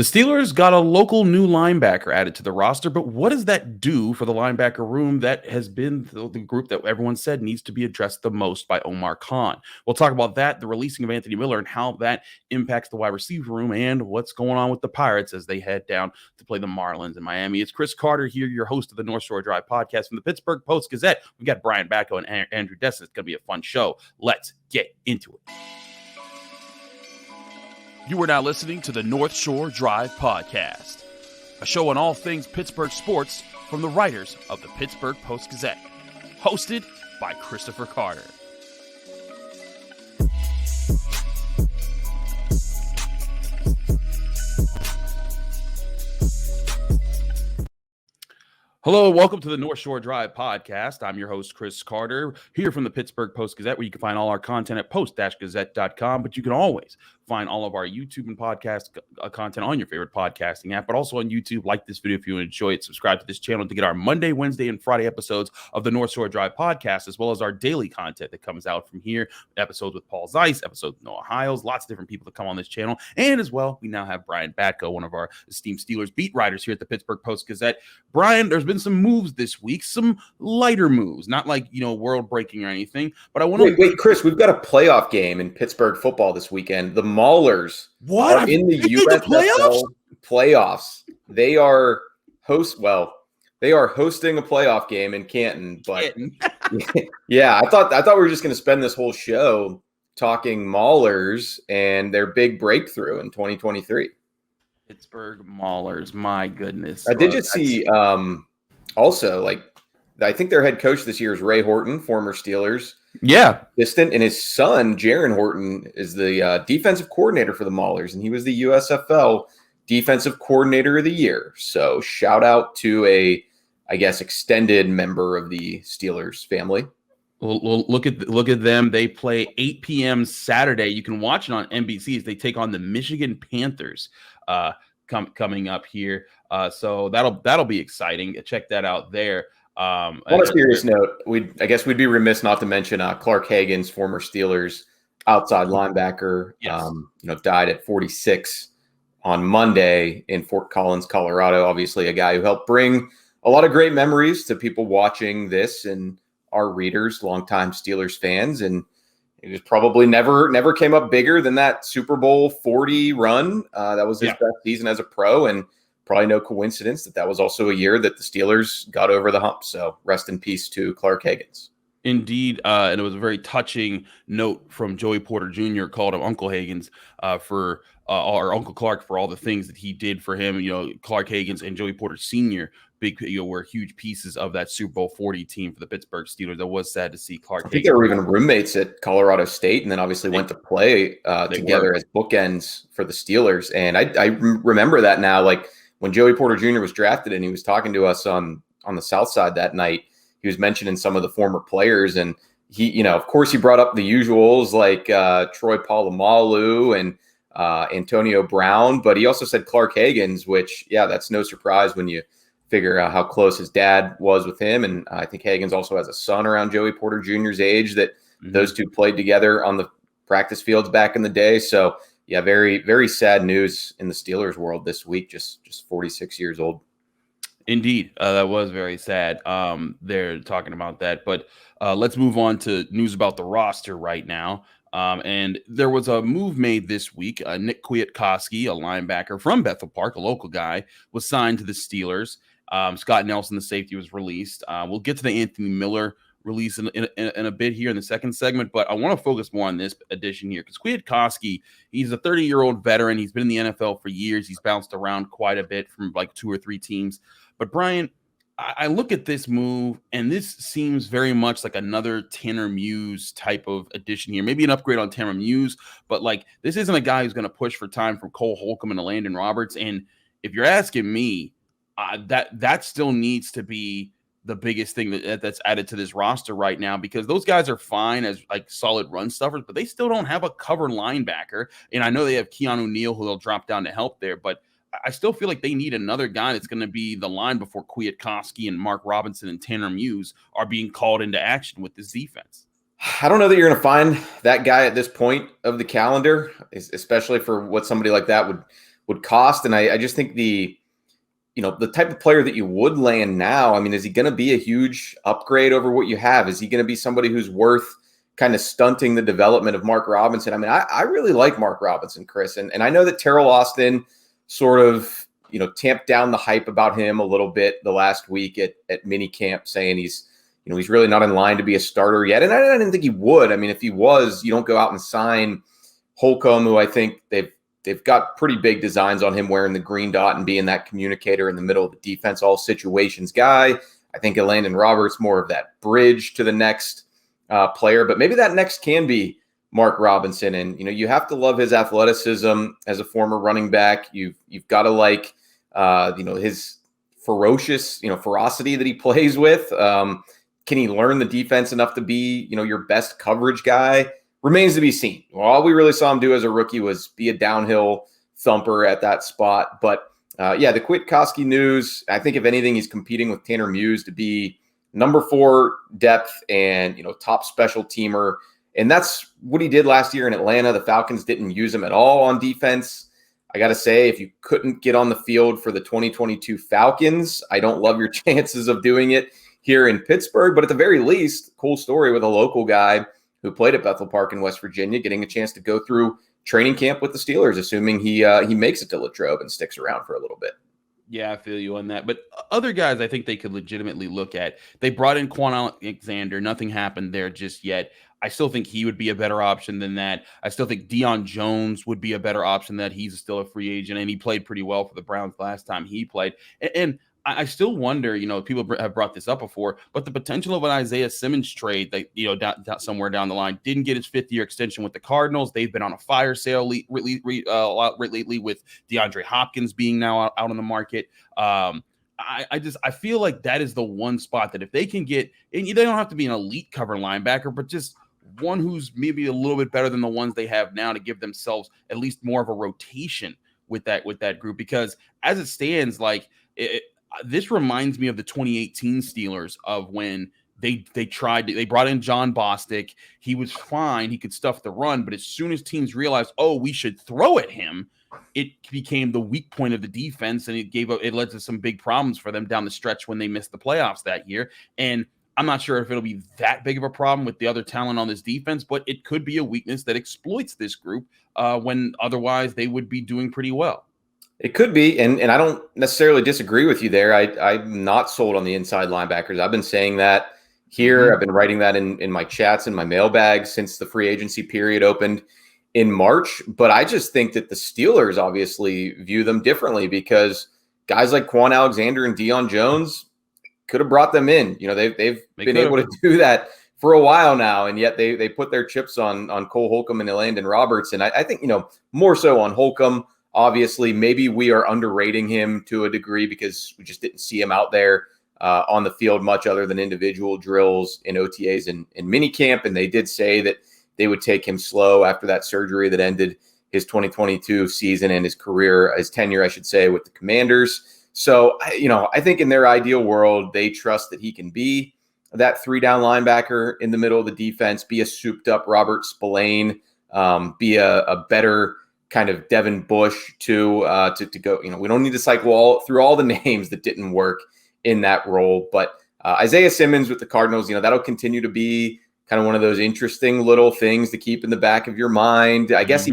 The Steelers got a local new linebacker added to the roster, but what does that do for the linebacker room that has been the group that everyone said needs to be addressed the most by Omar Khan? We'll talk about that, the releasing of Anthony Miller, and how that impacts the wide receiver room and what's going on with the Pirates as they head down to play the Marlins in Miami. It's Chris Carter here, your host of the North Shore Drive podcast from the Pittsburgh Post-Gazette. We've got Brian Batko and Andrew Destin. It's going to be a fun show. Let's get into it. You are now listening to the North Shore Drive podcast, a show on all things Pittsburgh sports from the writers of the Pittsburgh Post-Gazette, hosted by Christopher Carter. Hello, welcome to the North Shore Drive podcast. I'm your host, Chris Carter, here from the Pittsburgh Post-Gazette, where you can find all our content at post-gazette.com, but you can always find all of our YouTube and podcast content on your favorite podcasting app, but also on YouTube. Like this video if you enjoy it. Subscribe to this channel to get our Monday, Wednesday, and Friday episodes of the North Shore Drive podcast, as well as our daily content that comes out from here. Episodes with Paul Zeiss, episodes with Noah Hiles, lots of different people that come on this channel. And as well, we now have Brian Batko, one of our esteemed Steelers beat writers here at the Pittsburgh Post-Gazette. Brian, there's been some moves this week, some lighter moves, not like, world breaking or anything, but I want to wait, Chris, we've got a playoff game in Pittsburgh football this weekend. The Maulers are in the USFL playoffs. They are hosting a playoff game in Canton, but yeah, I thought we were just going to spend this whole show talking Maulers and their big breakthrough in 2023. Pittsburgh Maulers, my goodness. I did just see also, I think their head coach this year is Ray Horton, former Steelers. Yeah. Assistant, and his son, Jaron Horton, is the defensive coordinator for the Maulers, and he was the USFL Defensive Coordinator of the Year. So shout out to a, extended member of the Steelers family. Well, look at them. They play 8 p.m. Saturday. You can watch it on NBC as they take on the Michigan Panthers coming up here. So that'll be exciting. Check that out there. On a serious note, we'd be remiss not to mention Clark Hagan's, former Steelers outside linebacker. Yes. Died at 46 on Monday in Fort Collins, Colorado. Obviously, a guy who helped bring a lot of great memories to people watching this and our readers, longtime Steelers fans, and it was probably never came up bigger than that Super Bowl 40 run. That was his best season as a pro, and probably no coincidence that was also a year that the Steelers got over the hump. So rest in peace to Clark Hagans. Indeed, and it was a very touching note from Joey Porter Jr. called him Uncle Hagans for or Uncle Clark for all the things that he did for him. Clark Hagans and Joey Porter Sr. were huge pieces of that Super Bowl 40 team for the Pittsburgh Steelers. That was sad to see Clark. I think they were even roommates at Colorado State, and then obviously went to play together as bookends for the Steelers. And I remember that now, like when Joey Porter Jr. was drafted and he was talking to us on the South Side that night. He was mentioning some of the former players, and he, of course, he brought up the usuals like Troy Polamalu and Antonio Brown, but he also said Clark Hagans, which, that's no surprise when you figure out how close his dad was with him. And I think Hagans also has a son around Joey Porter Jr.'s age that those two played together on the practice fields back in the day. So, very, very sad news in the Steelers world this week, just 46 years old. Indeed, that was very sad. They're talking about that, but let's move on to news about the roster right now. And there was a move made this week. Nick Kwiatkoski, a linebacker from Bethel Park, a local guy, was signed to the Steelers. Scott Nelson, the safety, was released. We'll get to the Anthony Miller release in a bit here in the second segment, but I want to focus more on this addition here because Kwiatkoski, he's a 30-year-old veteran. He's been in the NFL for years. He's bounced around quite a bit from like 2 or 3 teams. But Brian, I look at this move, and this seems very much like another Tanner Muse type of addition here. Maybe an upgrade on Tanner Muse, but like this isn't a guy who's going to push for time from Cole Holcomb and Landon Roberts. And if you're asking me, that still needs to be the biggest thing that's added to this roster right now, because those guys are fine as like solid run stuffers, but they still don't have a cover linebacker. And I know they have Keanu Neal, who they'll drop down to help there, but I still feel like they need another guy that's going to be the line before Kwiatkoski and Mark Robinson and Tanner Muse are being called into action with this defense. I don't know that you're going to find that guy at this point of the calendar, especially for what somebody like that would would cost. And I just think the type of player that you would land now, I mean, is he going to be a huge upgrade over what you have? Is he going to be somebody who's worth kind of stunting the development of Mark Robinson? I mean, I really like Mark Robinson, Chris. And I know that Terrell Austin sort of, tamped down the hype about him a little bit the last week at mini camp, saying he's really not in line to be a starter yet. And I didn't think he would. I mean, if he was, you don't go out and sign Holcomb, who I think they've got pretty big designs on him wearing the green dot and being that communicator in the middle of the defense, all situations guy. I think Landon Roberts more of that bridge to the next player, but maybe that next can be Mark Robinson. And, you have to love his athleticism as a former running back. You've got to like, his ferocity that he plays with. Can he learn the defense enough to be, your best coverage guy? Remains to be seen. Well, all we really saw him do as a rookie was be a downhill thumper at that spot. But the Kwiatkoski news, I think if anything, he's competing with Tanner Muse to be number 4 depth and, top special teamer. And that's what he did last year in Atlanta. The Falcons didn't use him at all on defense. I got to say, if you couldn't get on the field for the 2022 Falcons, I don't love your chances of doing it here in Pittsburgh. But at the very least, cool story with a local guy who played at Bethel Park in West Virginia, getting a chance to go through training camp with the Steelers, assuming he makes it to Latrobe and sticks around for a little bit. Yeah, I feel you on that. But other guys I think they could legitimately look at. They brought in Quan Alexander. Nothing happened there just yet. I still think he would be a better option than that. I still think Deion Jones would be a better option than that. He's still a free agent, and he played pretty well for the Browns last time he played. And I still wonder, people have brought this up before, but the potential of an Isaiah Simmons trade that, somewhere down the line, didn't get his 5th-year extension with the Cardinals. They've been on a fire sale lately with DeAndre Hopkins being now out on the market. I feel like that is the one spot that if they can get, and they don't have to be an elite cover linebacker, but just one who's maybe a little bit better than the ones they have now to give themselves at least more of a rotation with that group. Because as it stands, this reminds me of the 2018 Steelers of when they brought in John Bostic. He was fine. He could stuff the run. But as soon as teams realized, we should throw at him, it became the weak point of the defense. And it led to some big problems for them down the stretch when they missed the playoffs that year. And I'm not sure if it'll be that big of a problem with the other talent on this defense, but it could be a weakness that exploits this group when otherwise they would be doing pretty well. It could be, and I don't necessarily disagree with you there. I'm not sold on the inside linebackers. I've been saying that here. Mm-hmm. I've been writing that in my chats and my mailbag since the free agency period opened in March. But I just think that the Steelers obviously view them differently because guys like Quan Alexander and Deion Jones could have brought them in. They've been able to do that for a while now, and yet they put their chips on Cole Holcomb and Landon Roberts. And I think, more so on Holcomb. Obviously, maybe we are underrating him to a degree because we just didn't see him out there on the field much other than individual drills in OTAs and minicamp. And they did say that they would take him slow after that surgery that ended his 2022 season and his tenure, I should say, with the Commanders. So, I think in their ideal world, they trust that he can be that 3-down linebacker in the middle of the defense, be a souped-up Robert Spillane, be a better kind of Devin Bush to go. We don't need to cycle through all the names that didn't work in that role. But Isaiah Simmons with the Cardinals, that'll continue to be kind of one of those interesting little things to keep in the back of your mind. I guess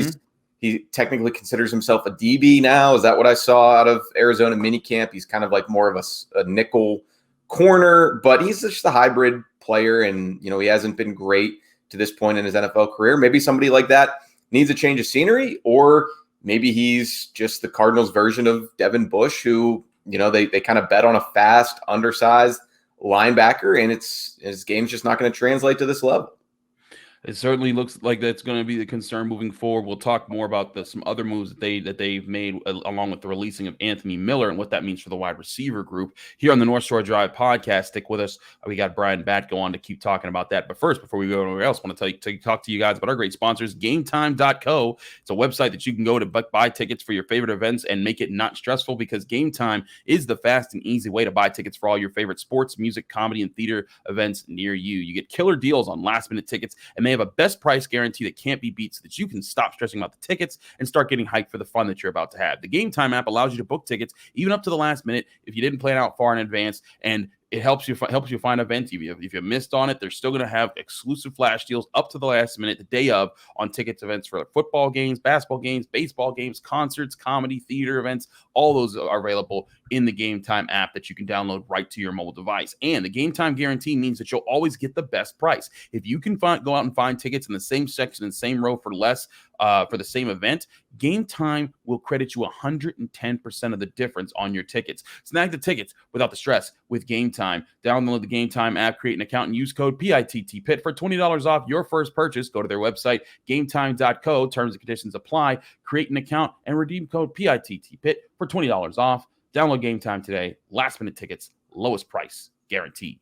he technically considers himself a DB now. Is that what I saw out of Arizona minicamp? He's kind of like more of a nickel corner, but he's just a hybrid player. And, he hasn't been great to this point in his NFL career. Maybe somebody like that needs a change of scenery, or maybe he's just the Cardinals version of Devin Bush, who, they kind of bet on a fast, undersized linebacker, and his game's just not going to translate to this level. It certainly looks like that's going to be the concern moving forward. We'll talk more about some other moves that they've made along with the releasing of Anthony Miller and what that means for the wide receiver group here on the North Shore Drive podcast. Stick with us. We got Brian Batko on to keep talking about that. But first, before we go anywhere else, I want to talk to you guys about our great sponsors, GameTime.co. It's a website that you can go to buy tickets for your favorite events and make it not stressful, because Game Time is the fast and easy way to buy tickets for all your favorite sports, music, comedy, and theater events near you. You get killer deals on last-minute tickets, and they have have a best price guarantee that can't be beat so that you can stop stressing about the tickets and start getting hyped for the fun that you're about to have. The Game Time app allows you to book tickets even up to the last minute if you didn't plan out far in advance, and it helps you find events. If you missed on it, they're still going to have exclusive flash deals up to the last minute, the day of, on tickets events for football games, basketball games, baseball games, concerts, comedy, theater events. All those are available in the Game Time app that you can download right to your mobile device. And the Game Time guarantee means that you'll always get the best price. If you can go out and find tickets in the same section and same row for less for the same event, Game Time will credit you 110% of the difference on your tickets. Snag the tickets without the stress with Game Time. Download the Game Time app, create an account, and use code PITTPIT for $20 off your first purchase. Go to their website, gametime.co. Terms and conditions apply. Create an account and redeem code PITTPIT for $20 off. Download Game Time today. Last minute tickets, lowest price guaranteed.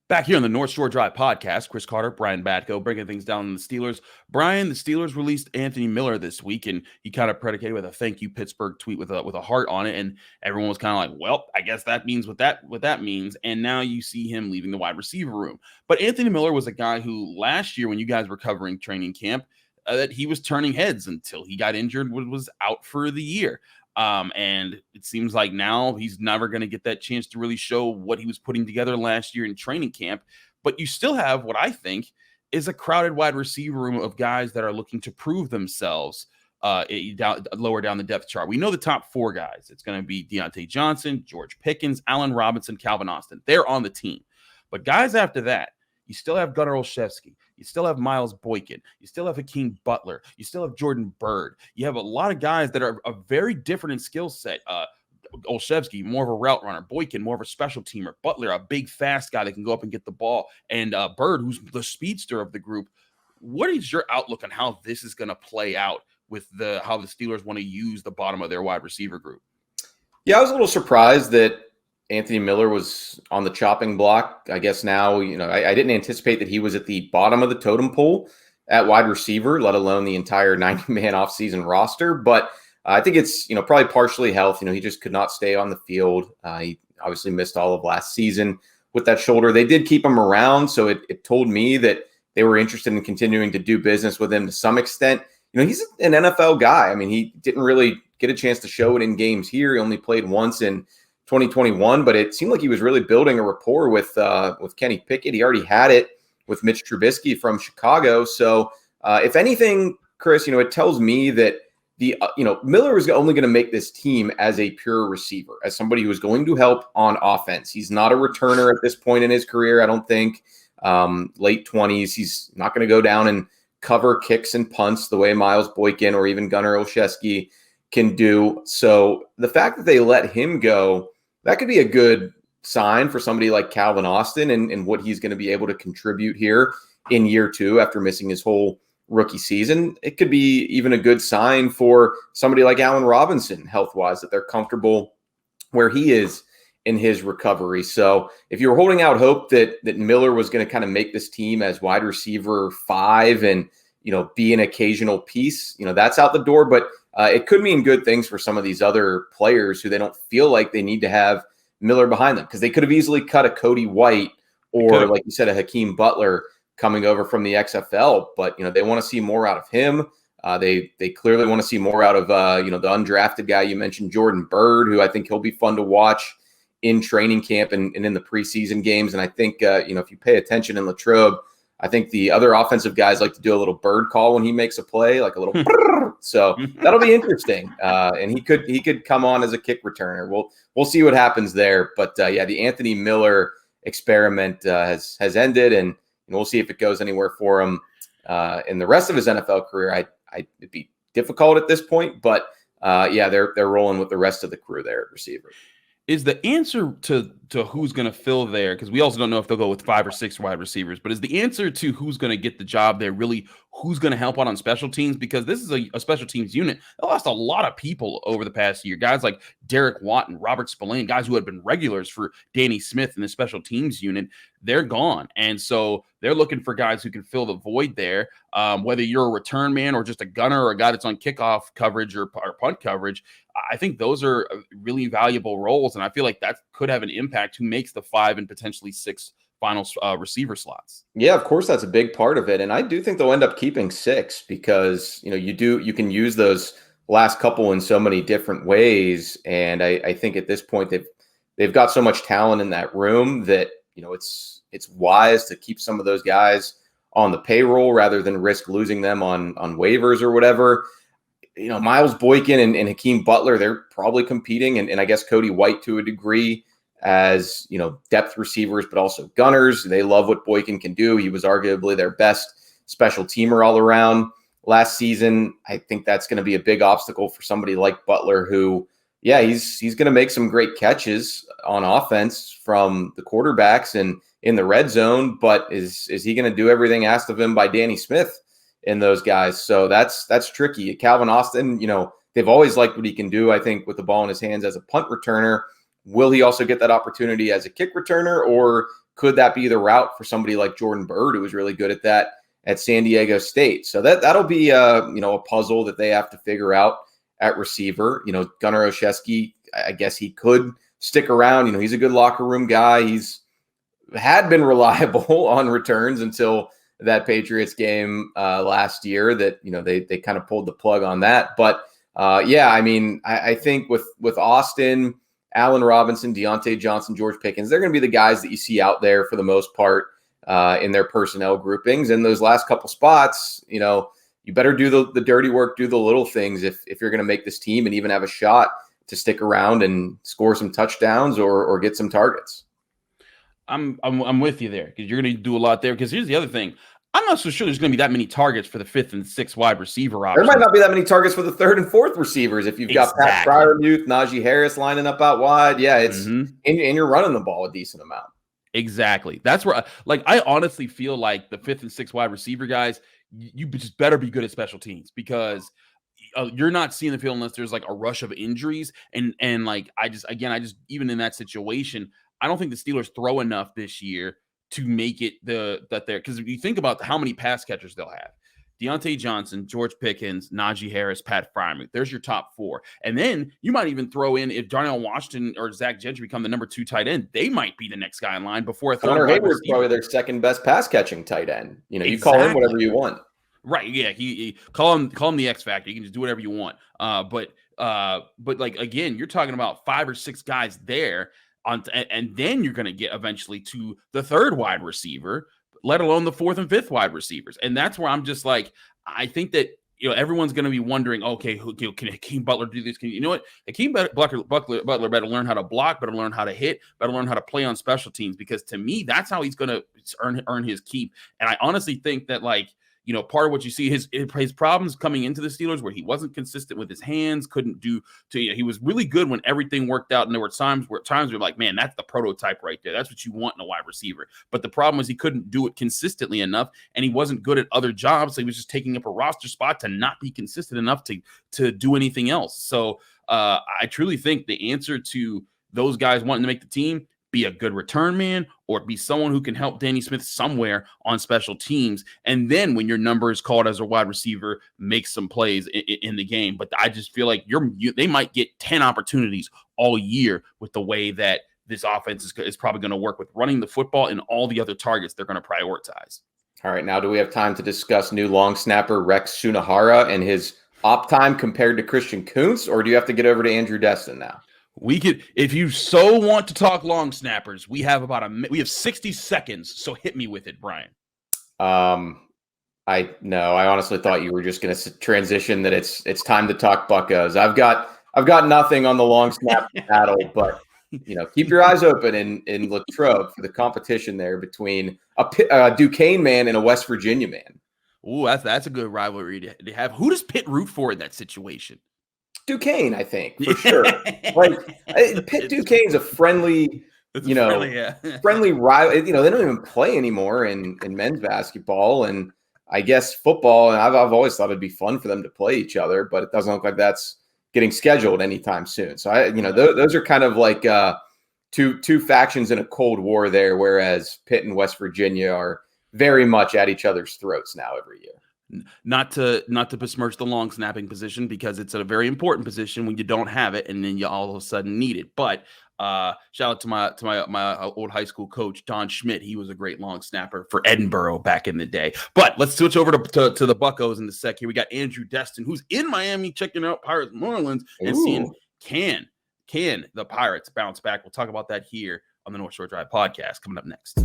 Back here on the North Shore Drive podcast, Chris Carter, Brian Batko, breaking things down on the Steelers. Brian, the Steelers released Anthony Miller this week, and he kind of predicated with a "Thank you Pittsburgh" tweet with a heart on it, and everyone was kind of like, "Well, I guess that means what that means." And now you see him leaving the wide receiver room. But Anthony Miller was a guy who last year, when you guys were covering training camp, that he was turning heads until he got injured, was out for the year. And it seems like now he's never going to get that chance to really show what he was putting together last year in training camp. But you still have what I think is a crowded wide receiver room of guys that are looking to prove themselves lower down the depth chart. We know the top four guys. It's going to be Deontay Johnson, George Pickens, Allen Robinson, Calvin Austin. They're on the team. But guys after that, you still have Gunnar Olszewski. You still have Miles Boykin. You still have Hakeem Butler. You still have Jordan Byrd. You have a lot of guys that are a very different in skill set. Olszewski, more of a route runner. Boykin, more of a special teamer. Butler, a big, fast guy that can go up and get the ball. And Byrd, who's the speedster of the group. What is your outlook on how this is going to play out with how the Steelers want to use the bottom of their wide receiver group? Yeah, I was a little surprised that Anthony Miller was on the chopping block. I guess now, I didn't anticipate that he was at the bottom of the totem pole at wide receiver, let alone the entire 90-man offseason roster. But I think it's, probably partially health. He just could not stay on the field. He obviously missed all of last season with that shoulder. They did keep him around, so it told me that they were interested in continuing to do business with him to some extent. He's an NFL guy. I mean, he didn't really get a chance to show it in games here. He only played once in 2021, but it seemed like he was really building a rapport with Kenny Pickett. He already had it with Mitch Trubisky from Chicago. So if anything, Chris, it tells me that Miller is only going to make this team as a pure receiver, as somebody who is going to help on offense. He's not a returner at this point in his career. I don't think late 20s. He's not going to go down and cover kicks and punts the way Miles Boykin or even Gunnar Olszewski can do. So the fact that they let him go, that could be a good sign for somebody like Calvin Austin and what he's going to be able to contribute here in year two after missing his whole rookie season. It could be even a good sign for somebody like Allen Robinson, health-wise, that they're comfortable where he is in his recovery. So if you were holding out hope that Miller was going to kind of make this team as wide receiver 5 and, be an occasional piece, that's out the door. But it could mean good things for some of these other players who they don't feel like they need to have Miller behind them, because they could have easily cut a Cody White or, like you said, a Hakeem Butler coming over from the XFL. But, they want to see more out of him. They clearly want to see more out of, the undrafted guy you mentioned, Jordan Byrd, who I think he'll be fun to watch in training camp and in the preseason games. And I think, if you pay attention in Latrobe, I think the other offensive guys like to do a little bird call when he makes a play, like a little. So that'll be interesting. And he could come on as a kick returner. We'll see what happens there. But the Anthony Miller experiment has ended, and we'll see if it goes anywhere for him in the rest of his NFL career. It'd be difficult at this point, but they're rolling with the rest of the crew there at receiver. Is the answer to who's going to fill there, because we also don't know if they'll go with 5 or 6 wide receivers, but is the answer to who's going to get the job there really who's going to help out on special teams, because this is a special teams unit that lost a lot of people over the past year. Guys like Derek Watt and Robert Spillane, guys who had been regulars for Danny Smith in the special teams unit, they're gone. And so they're looking for guys who can fill the void there. Whether you're a return man or just a gunner or a guy that's on kickoff coverage or punt coverage, I think those are really valuable roles. And I feel like that could have an impact who makes the 5 and potentially 6 final receiver slots. Yeah, of course, that's a big part of it. And I do think they'll end up keeping 6 because, you can use those last couple in so many different ways. And I think at this point they've got so much talent in that room that, it's wise to keep some of those guys on the payroll rather than risk losing them on waivers or whatever. Miles Boykin and Hakeem Butler, they're probably competing, and I guess Cody White to a degree as, depth receivers, but also gunners. They love what Boykin can do. He was arguably their best special teamer all around last season. I think that's going to be a big obstacle for somebody like Butler, who, yeah, he's going to make some great catches on offense from the quarterbacks and in the red zone, but is he going to do everything asked of him by Danny Smith in those guys? So that's tricky. Calvin Austin, they've always liked what he can do, I think, with the ball in his hands as a punt returner. Will he also get that opportunity as a kick returner, or could that be the route for somebody like Jordan Byrd, who was really good at that at San Diego State? So that'll be a puzzle that they have to figure out at receiver. Gunnar Olszewski, I guess he could stick around. He's a good locker room guy. He's had been reliable on returns until that Patriots game last year that, they kind of pulled the plug on that. But I think with Austin, Allen Robinson, Deontay Johnson, George Pickens, they're going to be the guys that you see out there for the most part in their personnel groupings. And those last couple spots, you better do the dirty work, do the little things if you're going to make this team and even have a shot to stick around and score some touchdowns or get some targets. I'm with you there, because you're going to do a lot there. Because here's the other thing. I'm not so sure there's going to be that many targets for the 5th and 6th wide receiver options. There might not be that many targets for the 3rd and 4th receivers if you've got Pat Freiermuth, Najee Harris lining up out wide. Yeah, it's and you're running the ball a decent amount. Exactly. That's where, I honestly feel like the 5th and 6th wide receiver guys, you just better be good at special teams, because you're not seeing the field unless there's like a rush of injuries. And I just even in that situation, I don't think the Steelers throw enough this year to make it because if you think about how many pass catchers they'll have: Deontay Johnson, George Pickens, Najee Harris, Pat Freiermuth. There's your top 4. And then you might even throw in, if Darnell Washington or Zach Gentry become the number 2 tight end, they might be the next guy in line before a third. Connor Hayward's probably their second best pass catching tight end. You call him whatever you want. Right. Yeah. He call him the X Factor. You can just do whatever you want. But again, you're talking about 5 or 6 guys there and then you're going to get eventually to the 3rd wide receiver, let alone the 4th and 5th wide receivers. And that's where I'm just like, I think that, everyone's going to be wondering, okay, can Hakeem Butler do this? You know what? Hakeem Butler better learn how to block, better learn how to hit, better learn how to play on special teams, because to me, that's how he's going to earn his keep. And I honestly think that, part of what you see, his problems coming into the Steelers, where he wasn't consistent with his hands, he was really good when everything worked out. And there were times where like, man, that's the prototype right there. That's what you want in a wide receiver. But the problem was he couldn't do it consistently enough, and he wasn't good at other jobs. So he was just taking up a roster spot to not be consistent enough to do anything else. So I truly think the answer to those guys wanting to make the team: be a good return man, or be someone who can help Danny Smith somewhere on special teams. And then when your number is called as a wide receiver, make some plays in the game. But I just feel like they might get 10 opportunities all year with the way that this offense is probably going to work with running the football and all the other targets they're going to prioritize. All right. Now, do we have time to discuss new long snapper Rex Sunahara and his op time compared to Christian Kuntz, or do you have to get over to Andrew Destin now? We could, if you so want to talk long snappers, we have 60 seconds. So hit me with it, Brian. I honestly thought you were just going to transition that it's time to talk Buckos. I've got nothing on the long snap battle, but keep your eyes open in Latrobe for the competition there between a Duquesne man and a West Virginia man. Ooh, that's a good rivalry to have. Who does Pitt root for in that situation? Duquesne, I think, for sure. Pitt Duquesne's a friendly, friendly rival. They don't even play anymore in men's basketball, and I guess football, and I've always thought it'd be fun for them to play each other, but it doesn't look like that's getting scheduled anytime soon. So those are kind of like two factions in a Cold War there, whereas Pitt and West Virginia are very much at each other's throats now every year. Not to besmirch the long snapping position, because it's a very important position when you don't have it and then you all of a sudden need it. But shout out to my old high school coach, Don Schmidt. He was a great long snapper for Edinburgh back in the day. But let's switch over to the Buccos in the sec here. We got Andrew Destin, who's in Miami checking out Pirates New Orleans and seeing can the Pirates bounce back. We'll talk about that here on the North Shore Drive podcast coming up next.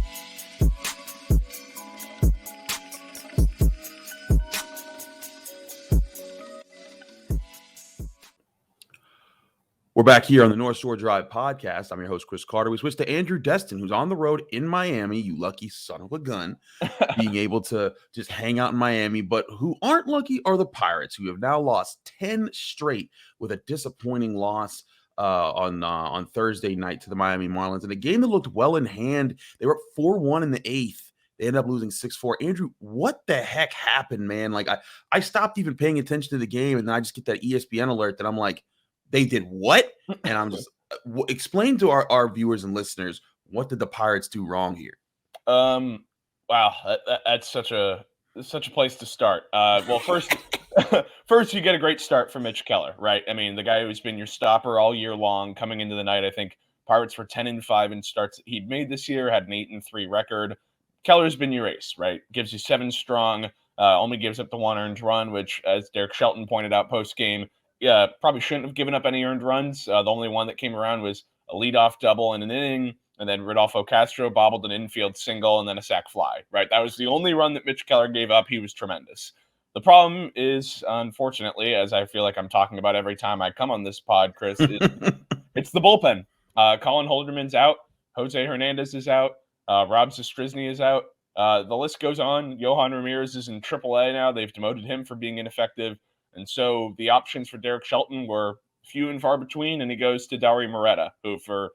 We're back here on the North Shore Drive podcast. I'm your host, Chris Carter. We switched to Andrew Destin, who's on the road in Miami, you lucky son of a gun, being able to just hang out in Miami. But who aren't lucky are the Pirates, who have now lost 10 straight with a disappointing loss on Thursday night to the Miami Marlins. In a game that looked well in hand, they were up 4-1 in the eighth. They ended up losing 6-4. Andrew, what the heck happened, man? Like, I stopped even paying attention to the game, and then I just get that ESPN alert that I'm like, they did what? And I'm just explain to our viewers and listeners, what did the Pirates do wrong here? Wow, that's such a place to start. Well, first you get a great start from Mitch Keller, right? I mean, the guy who's been your stopper all year long. Coming into the night, I think Pirates were 10-5 in starts he'd made this year, had an 8-3 record. Keller's been your ace, right? Gives you 7 strong, only gives up the 1 earned run, which, as Derek Shelton pointed out post game, probably shouldn't have given up any earned runs. The only one that came around was a leadoff double in an inning, and then Rodolfo Castro bobbled an infield single and then a sac fly, right? That was the only run that Mitch Keller gave up. He was tremendous. The problem is, unfortunately, as I feel like I'm talking about every time I come on this pod, Chris, it's the bullpen. Colin Holderman's out. Jose Hernandez is out. Rob Zastryzny is out. The list goes on. Johan Ramirez is in AAA now. They've demoted him for being ineffective. And so the options for Derek Shelton were few and far between, and he goes to Dauri Moreta, who for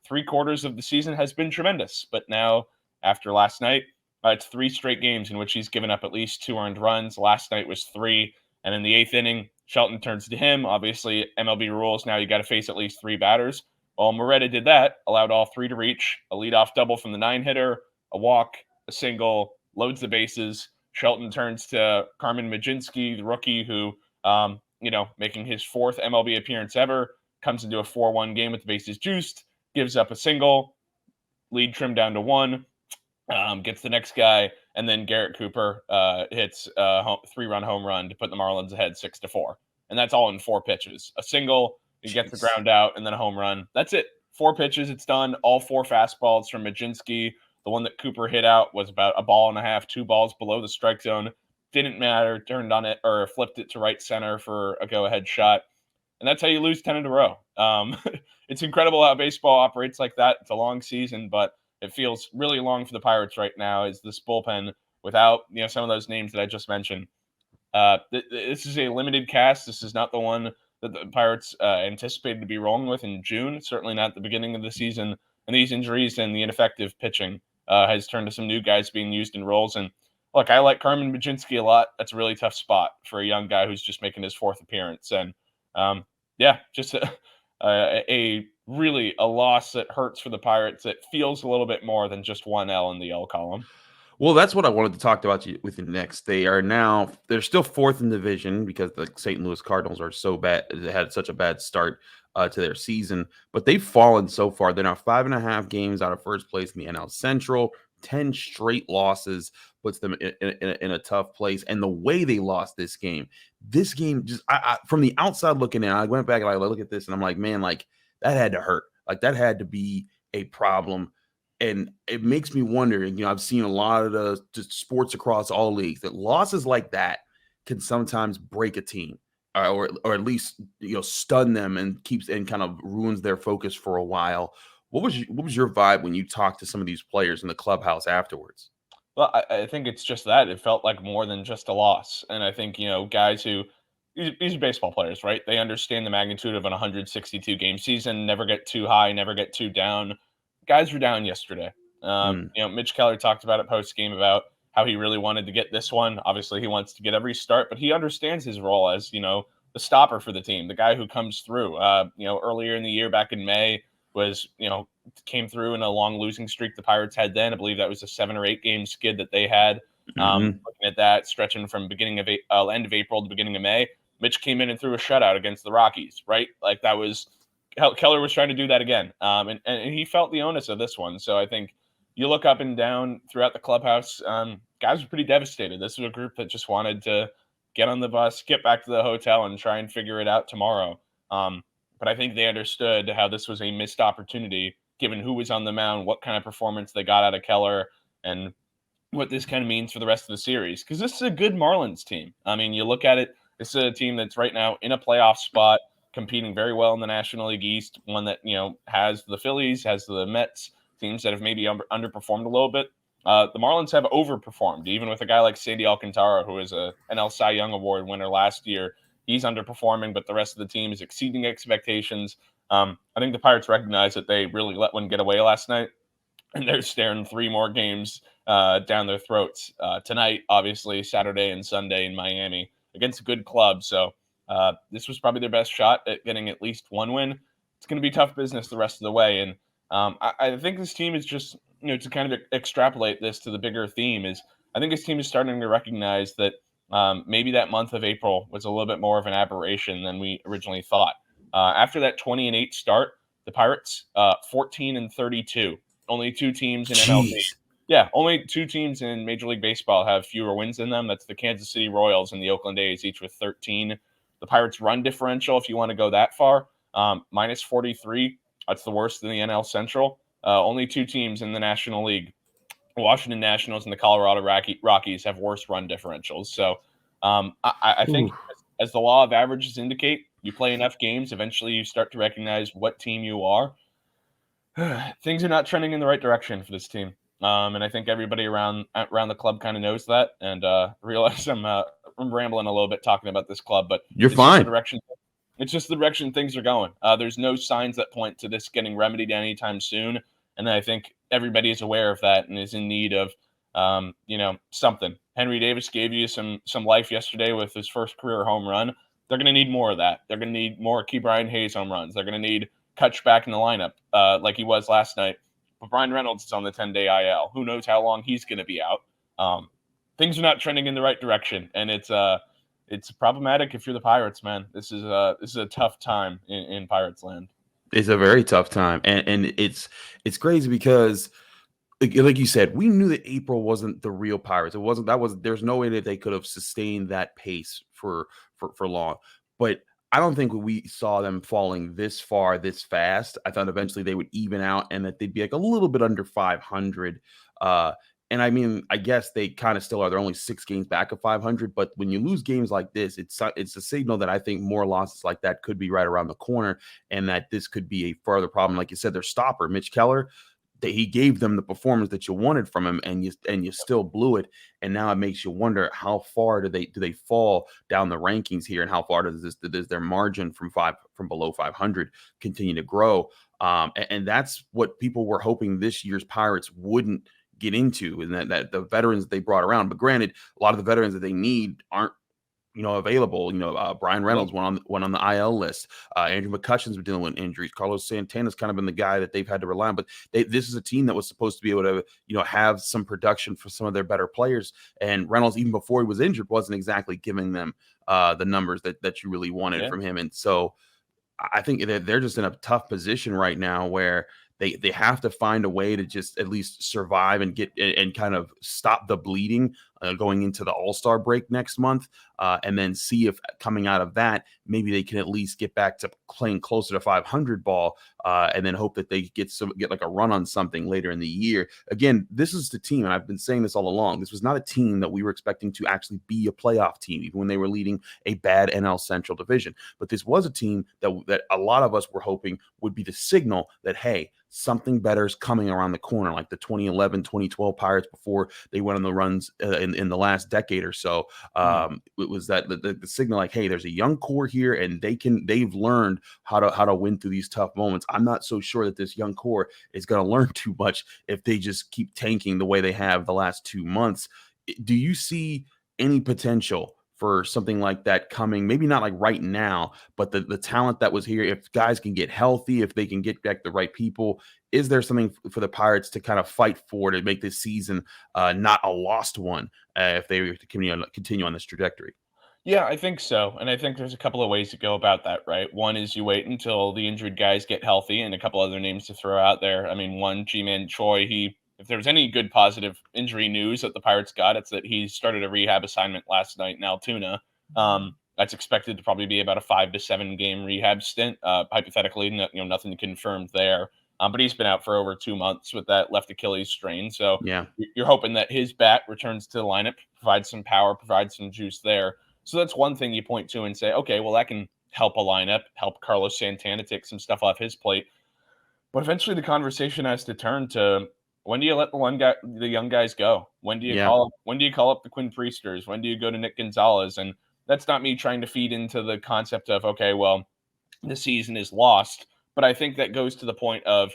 3/4 of the season has been tremendous. But now, after last night, it's 3 straight games in which he's given up at least 2 earned runs. Last night was 3. And in the 8th inning, Shelton turns to him. Obviously, MLB rules, now you got to face at least 3 batters. Well, Moreta did that, allowed all 3 to reach, a leadoff double from the 9-hitter, a walk, a single, loads the bases. Shelton turns to Carmen Mlodzinski, the rookie, who making his 4th MLB appearance ever, comes into a 4-1 game with the bases juiced, gives up a single, lead trimmed down to 1, gets the next guy, and then Garrett Cooper hits a 3-run home run to put the Marlins ahead 6-4. And that's all in 4 pitches. A single, he gets the ground out, and then a home run. That's it. 4 pitches, it's done. All 4 fastballs from Mlodzinski. The one that Cooper hit out was about a ball and a half, 2 balls below the strike zone. Didn't matter, turned on it or flipped it to right center for a go-ahead shot. And that's how you lose 10 in a row. It's incredible how baseball operates like that. It's a long season, but it feels really long for the Pirates right now as this bullpen without, some of those names that I just mentioned. This is a limited cast. This is not the one that the Pirates anticipated to be rolling with in June. Certainly not the beginning of the season. And these injuries and the ineffective pitching has turned to some new guys being used in roles. And look, I like Carmen Mlodzinski a lot. That's a really tough spot for a young guy who's just making his 4th appearance. And just a really a loss that hurts for the Pirates. It feels a little bit more than just 1 L in the L column. Well, that's what I wanted to talk about with you next. They're still 4th in division because the St. Louis Cardinals are so bad. They had such a bad start to their season, but they've fallen so far. They're now 5.5 games out of first place in the NL Central. 10 straight losses puts them in a tough place. And the way they lost this game just I from the outside looking in, I went back and I look at this and I'm like, man, like that had to hurt. Like that had to be a problem. And it makes me wonder, I've seen a lot of the just sports across all leagues that losses like that can sometimes break a team or at least, stun them and kind of ruins their focus for a while. What was your vibe when you talked to some of these players in the clubhouse afterwards? Well, I think it's just that. It felt like more than just a loss. And I think, guys who these are baseball players, right? They understand the magnitude of an 162 game season, never get too high, never get too down. Guys were down yesterday. Mitch Keller talked about it post game about how he really wanted to get this one. Obviously, he wants to get every start, but he understands his role as, the stopper for the team, the guy who comes through. Earlier in the year, back in May, was, came through in a long losing streak the Pirates had then. I believe that was a 7 or 8 game skid that they had. Looking at that, stretching from end of April to beginning of May, Mitch came in and threw a shutout against the Rockies, right? Like that was Keller was trying to do that again. And he felt the onus of this one. So I think you look up and down throughout the clubhouse, guys were pretty devastated. This was a group that just wanted to get on the bus, get back to the hotel, and try and figure it out tomorrow. But I think they understood how this was a missed opportunity, given who was on the mound, what kind of performance they got out of Keller, and what this kind of means for the rest of the series. Because this is a good Marlins team. I mean, you look at it, this is a team that's right now in a playoff spot, competing very well in the National League East, one that, has the Phillies, has the Mets, teams that have maybe underperformed a little bit. The Marlins have overperformed, even with a guy like Sandy Alcantara, who is a NL Cy Young Award winner last year. He's underperforming, but the rest of the team is exceeding expectations. I think the Pirates recognize that they really let one get away last night, and they're staring 3 more games down their throats tonight, obviously, Saturday and Sunday in Miami against a good club. So this was probably their best shot at getting at least one win. It's going to be tough business the rest of the way. And I think this team is just, to kind of extrapolate this to the bigger theme, is I think this team is starting to recognize that maybe that month of April was a little bit more of an aberration than we originally thought. After that 20-8 start, the Pirates 14-32. Only 2 teams in MLB. Yeah, only 2 teams in Major League Baseball have fewer wins than them. That's the Kansas City Royals and the Oakland A's, each with 13. The Pirates' run differential, if you want to go that far, minus 43. That's the worst in the NL Central. Only 2 teams in the National League, Washington Nationals and the Colorado Rockies, have worse run differentials. So I think as the law of averages indicate, you play enough games, eventually you start to recognize what team you are. Things are not trending in the right direction for this team. And I think everybody around the club kind of knows that, and realize I'm rambling a little bit talking about this club, but you're fine. It's just the direction things are going. There's no signs that point to this getting remedied anytime soon. And I think everybody is aware of that and is in need of, something. Henry Davis gave you some life yesterday with his first career home run. They're going to need more of that. They're going to need more Key Brian Hayes home runs. They're going to need Kutch back in the lineup like he was last night. But Brian Reynolds is on the 10-day IL. Who knows how long he's going to be out. Things are not trending in the right direction, and it's problematic if you're the Pirates, man. This is a tough time in Pirates land. It's a very tough time, and it's crazy because, like you said, we knew that April wasn't the real Pirates. There's no way that they could have sustained that pace for long. But I don't think we saw them falling this far, this fast. I thought eventually they would even out and that they'd be like a little bit under 500. And I mean, I guess they kind of still are. They're only 6 games back of 500. But when you lose games like this, it's a signal that I think more losses like that could be right around the corner, and that this could be a further problem. Like you said, their stopper, Mitch Keller, he gave them the performance that you wanted from him, and you still blew it. And now it makes you wonder, how far do they fall down the rankings here, and how far does their margin from below 500 continue to grow? And that's what people were hoping this year's Pirates wouldn't get into, and that the veterans that they brought around. But granted, a lot of the veterans that they need aren't available. Brian Reynolds went on the IL list. Andrew McCutcheon's been dealing with injuries. Carlos Santana's kind of been the guy that they've had to rely on. But this is a team that was supposed to be able to, have some production for some of their better players. And Reynolds, even before he was injured, wasn't exactly giving them the numbers that you really wanted from him. And so I think that they're just in a tough position right now where they have to find a way to just at least survive and get and kind of stop the bleeding going into the All-Star break next month, and then see if coming out of that, maybe they can at least get back to playing closer to 500 ball, and then hope that they get like a run on something later in the year. Again, this is the team, and I've been saying this all along, this was not a team that we were expecting to actually be a playoff team, even when they were leading a bad NL Central division. But this was a team that a lot of us were hoping would be the signal that, hey, something better is coming around the corner, like the 2011, 2012 Pirates before they went on the runs in the last decade or so. It was that the signal, like, hey, there's a young core here, and they've learned how to win through these tough moments. I'm not so sure that this young core is going to learn too much if they just keep tanking the way they have the last 2 months. do you see any potential for something like that coming? Maybe not like right now, but the talent that was here, if guys can get healthy, if they can get back the right people, is there something for the Pirates to kind of fight for to make this season not a lost one if they continue on this trajectory? Yeah, I think so. And I think there's a couple of ways to go about that, right? One is you wait until the injured guys get healthy, and a couple other names to throw out there. I mean, one, G-Man Choi, if there was any good positive injury news that the Pirates got, it's that he started a rehab assignment last night in Altoona. That's expected to probably be about a 5 to 7 game rehab stint. Hypothetically, nothing confirmed there. But he's been out for over 2 months with that left Achilles strain. So Yeah, you're hoping that his bat returns to the lineup, provides some power, provides some juice there. So that's one thing you point to and say, okay, well, that can help a lineup, help Carlos Santana take some stuff off his plate. But eventually the conversation has to turn to, when do you let the young guys go? When do you call up the Quinn Priesters? When do you go to Nick Gonzalez? And that's not me trying to feed into the concept of, okay, well, the season is lost. But I think that goes to the point of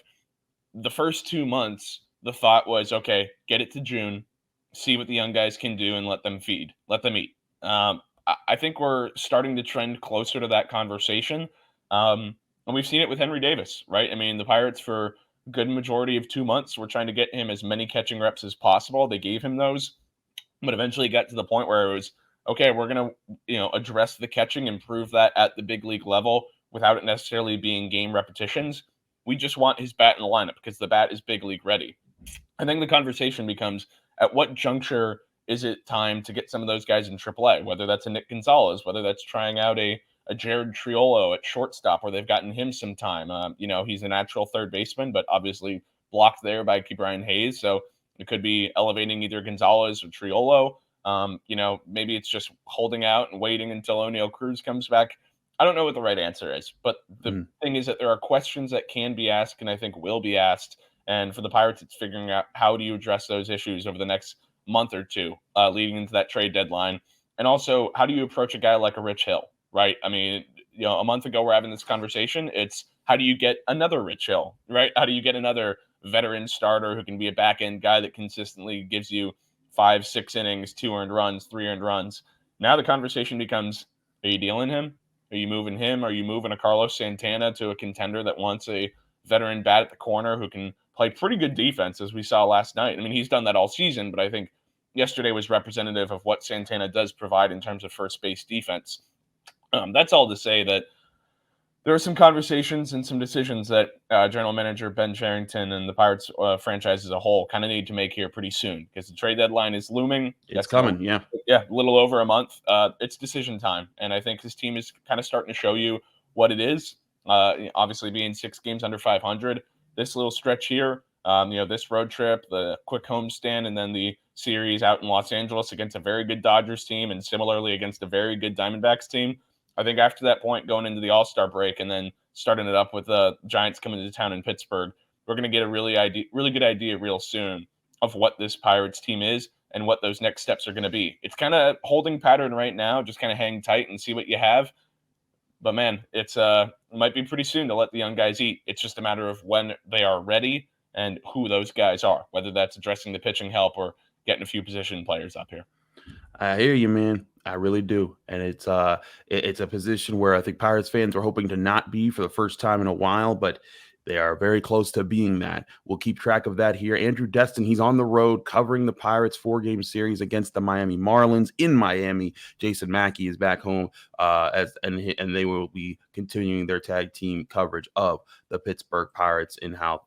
the first 2 months, the thought was, okay, get it to June, see what the young guys can do, and let them eat. I think we're starting to trend closer to that conversation. And we've seen it with Henry Davis, right? I mean, the Pirates for a good majority of 2 months were trying to get him as many catching reps as possible. They gave him those, but eventually it got to the point where it was, okay, we're going to, address the catching, improve that at the big league level without it necessarily being game repetitions. We just want his bat in the lineup because the bat is big league ready. I think the conversation becomes, at what juncture is it time to get some of those guys in AAA, whether that's a Nick Gonzalez, whether that's trying out a Jared Triolo at shortstop where they've gotten him some time. He's a natural third baseman, but obviously blocked there by Brian Hayes. So it could be elevating either Gonzalez or Triolo. Maybe it's just holding out and waiting until O'Neal Cruz comes back. I don't know what the right answer is, but the thing is that there are questions that can be asked and I think will be asked. And for the Pirates, it's figuring out how do you address those issues over the next month or two leading into that trade deadline. And also, how do you approach a guy like a Rich Hill, right? I mean, a month ago, we're having this conversation. It's how do you get another Rich Hill, right? How do you get another veteran starter who can be a back-end guy that consistently gives you 5-6 innings, 2 earned runs, 3 earned runs? Now the conversation becomes, are you dealing him? Are you moving him? Are you moving a Carlos Santana to a contender that wants a veteran bat at the corner who can play pretty good defense, as we saw last night? I mean, he's done that all season, but I think yesterday was representative of what Santana does provide in terms of first base defense. That's all to say that there are some conversations and some decisions that General Manager Ben Cherington and the Pirates franchise as a whole kind of need to make here pretty soon because the trade deadline is looming. It's coming, yeah, a little over a month. It's decision time, and I think this team is kind of starting to show you what it is. Obviously, being 6 games under 500, this little stretch here, this road trip, the quick homestand, and then the series out in Los Angeles against a very good Dodgers team, and similarly against a very good Diamondbacks team. I think after that point, going into the All-Star break and then starting it up with the Giants coming to town in Pittsburgh, we're going to get a really good idea real soon of what this Pirates team is and what those next steps are going to be. It's kind of holding pattern right now, just kind of hang tight and see what you have. But man, it might be pretty soon to let the young guys eat. It's just a matter of when they are ready and who those guys are, whether that's addressing the pitching help or getting a few position players up here. I hear you, man. I really do. And it's a position where I think Pirates fans are hoping to not be for the first time in a while, but they are very close to being that. We'll keep track of that here. Andrew Destin, he's on the road covering the Pirates 4-game series against the Miami Marlins in Miami. Jason Mackey is back home and they will be continuing their tag team coverage of the Pittsburgh Pirates and how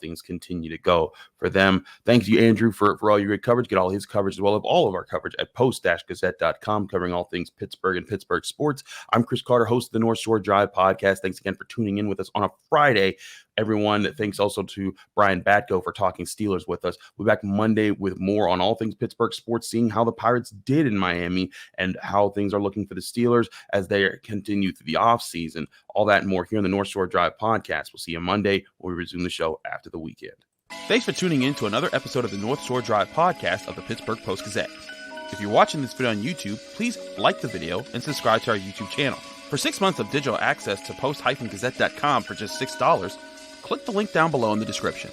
things continue to go for them. Thank you, Andrew, for all your great coverage. Get all his coverage as well as all of our coverage at post-gazette.com, covering all things Pittsburgh and Pittsburgh sports. I'm Chris Carter, host of the North Shore Drive podcast. Thanks again for tuning in with us on a Friday. Everyone, thanks also to Brian Batko for talking Steelers with us. We'll be back Monday with more on all things Pittsburgh sports, seeing how the Pirates did in Miami and how things are looking for the Steelers as they continue through the offseason. All that and more here on the North Shore Drive podcast. We'll see you Monday when we resume the show after the weekend. Thanks for tuning in to another episode of the North Shore Drive podcast of the Pittsburgh Post-Gazette. If you're watching this video on YouTube, please like the video and subscribe to our YouTube channel. For 6 months of digital access to post-gazette.com for just $6, click the link down below in the description.